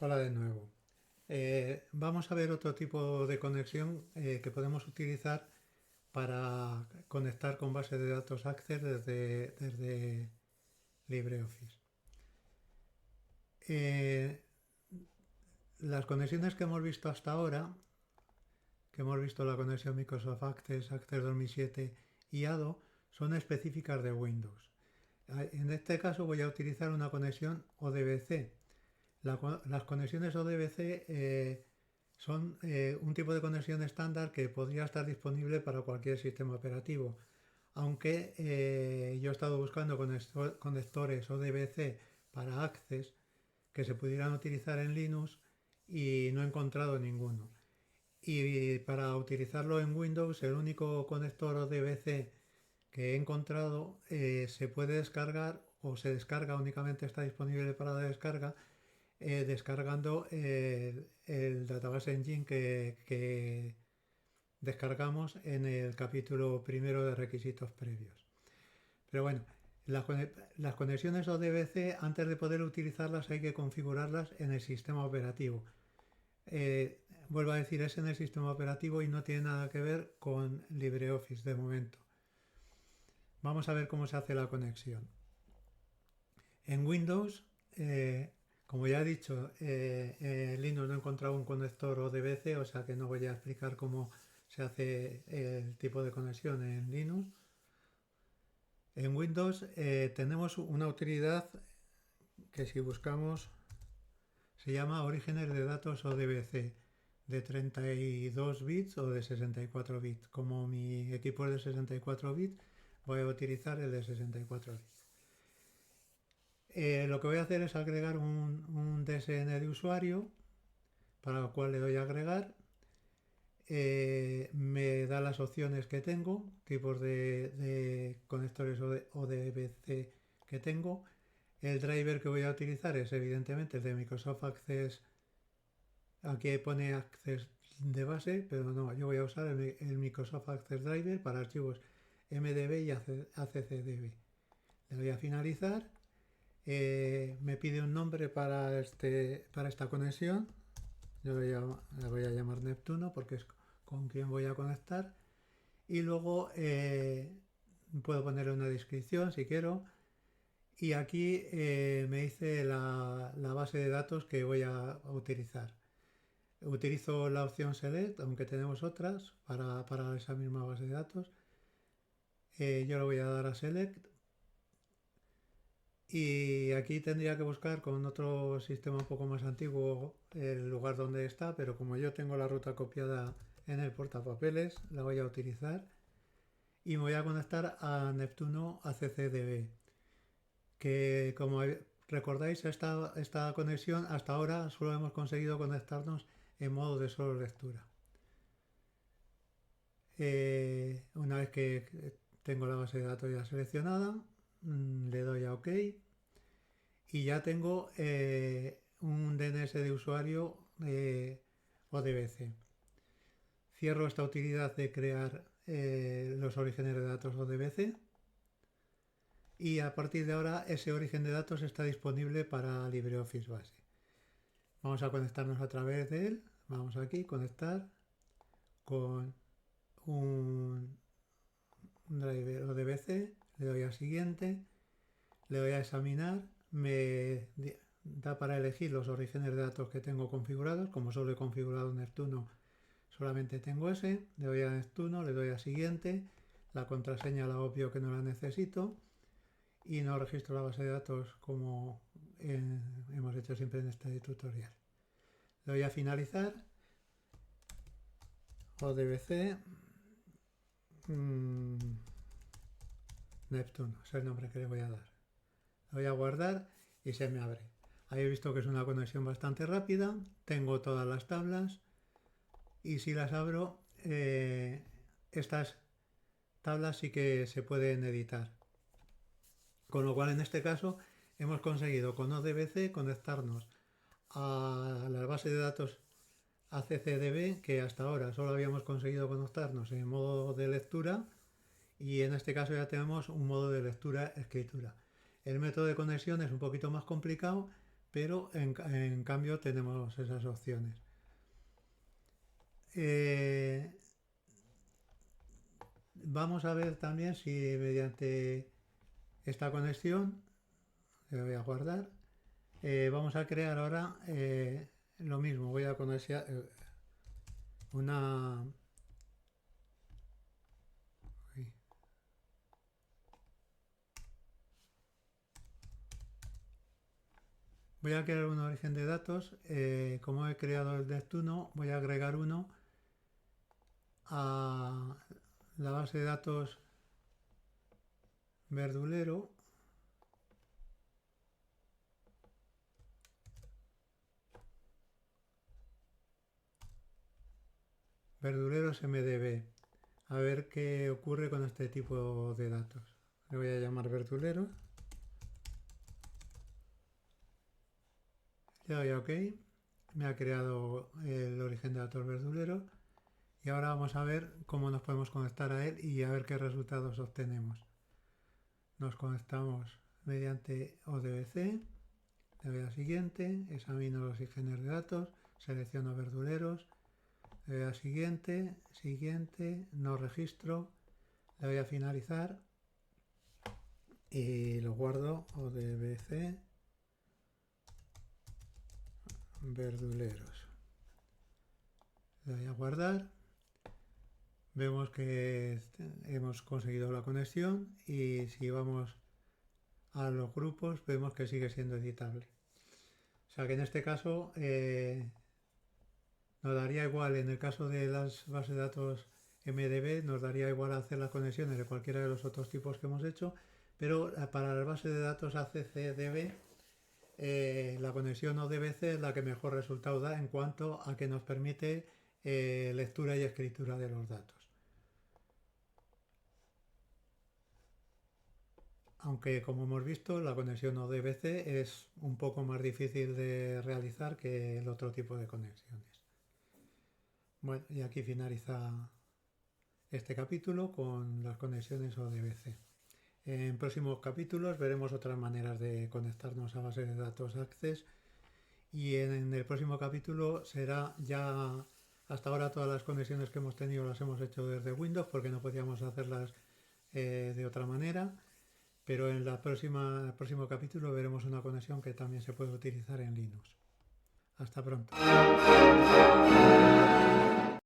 Hola de nuevo. Vamos a ver otro tipo de conexión que podemos utilizar para conectar con bases de datos Access desde LibreOffice. Eh, las conexiones que hemos visto hasta ahora, que hemos visto la conexión Microsoft Access, Access 2007 y ADO, son específicas de Windows. En este caso voy a utilizar una conexión ODBC. Las conexiones ODBC son un tipo de conexión estándar que podría estar disponible para cualquier sistema operativo, aunque yo he estado buscando conectores ODBC para Access que se pudieran utilizar en Linux y no he encontrado ninguno. Y para utilizarlo en Windows, el único conector ODBC que he encontrado se puede descargar o se descarga, únicamente está disponible para la descarga descargando el Database Engine que descargamos en el capítulo primero de requisitos previos. Pero bueno, las conexiones ODBC, antes de poder utilizarlas, hay que configurarlas en el sistema operativo. Vuelvo a decir, es en el sistema operativo y no tiene nada que ver con LibreOffice de momento. Vamos a ver cómo se hace la conexión. En Windows, como ya he dicho, en Linux no he encontrado un conector ODBC, o sea que no voy a explicar cómo se hace el tipo de conexión en Linux. En Windows tenemos una utilidad que si buscamos se llama Orígenes de datos ODBC de 32 bits o de 64 bits. Como mi equipo es de 64 bits, voy a utilizar el de 64 bits. Lo que voy a hacer es agregar un DSN de usuario, para lo cual le doy a agregar. Me da las opciones que tengo, tipos de conectores ODBC que tengo. El driver que voy a utilizar es evidentemente el de Microsoft Access. Aquí pone Access de base, pero no, yo voy a usar el Microsoft Access Driver para archivos MDB y ACCDB. Le doy a finalizar. Me pide un nombre para esta conexión. Yo la voy a llamar Neptuno porque es con quien voy a conectar. Y luego puedo ponerle una descripción si quiero. Y aquí me dice la base de datos que voy a utilizar. Utilizo la opción Select, aunque tenemos otras para esa misma base de datos. Yo le voy a dar a Select. Y aquí tendría que buscar con otro sistema un poco más antiguo el lugar donde está, pero como yo tengo la ruta copiada en el portapapeles, la voy a utilizar y me voy a conectar a Neptuno ACCDB, que como recordáis esta conexión hasta ahora solo hemos conseguido conectarnos en modo de solo lectura. Una vez que tengo la base de datos ya seleccionada, le doy a OK y ya tengo un DNS de usuario ODBC. Cierro esta utilidad de crear los orígenes de datos ODBC y a partir de ahora ese origen de datos está disponible para LibreOffice Base. Vamos a conectarnos a través de él. Vamos aquí, conectar con un driver ODBC, le doy a siguiente, le doy a examinar, me da para elegir los orígenes de datos que tengo configurados. Como solo he configurado Neptuno, solamente tengo ese. Le doy a Neptuno, le doy a siguiente, la contraseña la obvio que no la necesito y no registro la base de datos como hemos hecho siempre en este tutorial. Le doy a finalizar, ODBC Neptuno, es el nombre que le voy a dar. Le voy a guardar y se me abre. Ahí he visto que es una conexión bastante rápida, tengo todas las tablas y si las abro, estas tablas sí que se pueden editar. Con lo cual en este caso hemos conseguido con ODBC conectarnos a la base de datos ACCDB, que hasta ahora solo habíamos conseguido conectarnos en modo de lectura, y en este caso ya tenemos un modo de lectura-escritura. El método de conexión es un poquito más complicado, pero en cambio tenemos esas opciones. Vamos a ver también si mediante esta conexión, que voy a guardar, vamos a crear ahora lo mismo. Voy a conectar una... Voy a crear un origen de datos. Como he creado el Neptuno, voy a agregar uno a la base de datos Verdulero. Verduleros MDB. A ver qué ocurre con este tipo de datos. Le voy a llamar verdulero. Le doy a OK. Me ha creado el origen de datos verdulero. Y ahora vamos a ver cómo nos podemos conectar a él y a ver qué resultados obtenemos. Nos conectamos mediante ODBC. Le doy a siguiente. Examino los orígenes de datos. Selecciono verduleros. Le doy a siguiente. Siguiente. No registro. Le voy a finalizar. Y lo guardo. ODBC. Verduleros. Le doy a guardar. Vemos que hemos conseguido la conexión y si vamos a los grupos vemos que sigue siendo editable. O sea que en este caso nos daría igual, en el caso de las bases de datos MDB, nos daría igual hacer las conexiones de cualquiera de los otros tipos que hemos hecho, pero para las bases de datos ACCDB la conexión ODBC es la que mejor resultado da en cuanto a que nos permite lectura y escritura de los datos. Aunque como hemos visto la conexión ODBC es un poco más difícil de realizar que el otro tipo de conexiones. Bueno, y aquí finaliza este capítulo con las conexiones ODBC. En próximos capítulos veremos otras maneras de conectarnos a bases de datos Access y en el próximo capítulo será ya... Hasta ahora todas las conexiones que hemos tenido las hemos hecho desde Windows porque no podíamos hacerlas de otra manera. Pero en el próximo capítulo veremos una conexión que también se puede utilizar en Linux. Hasta pronto.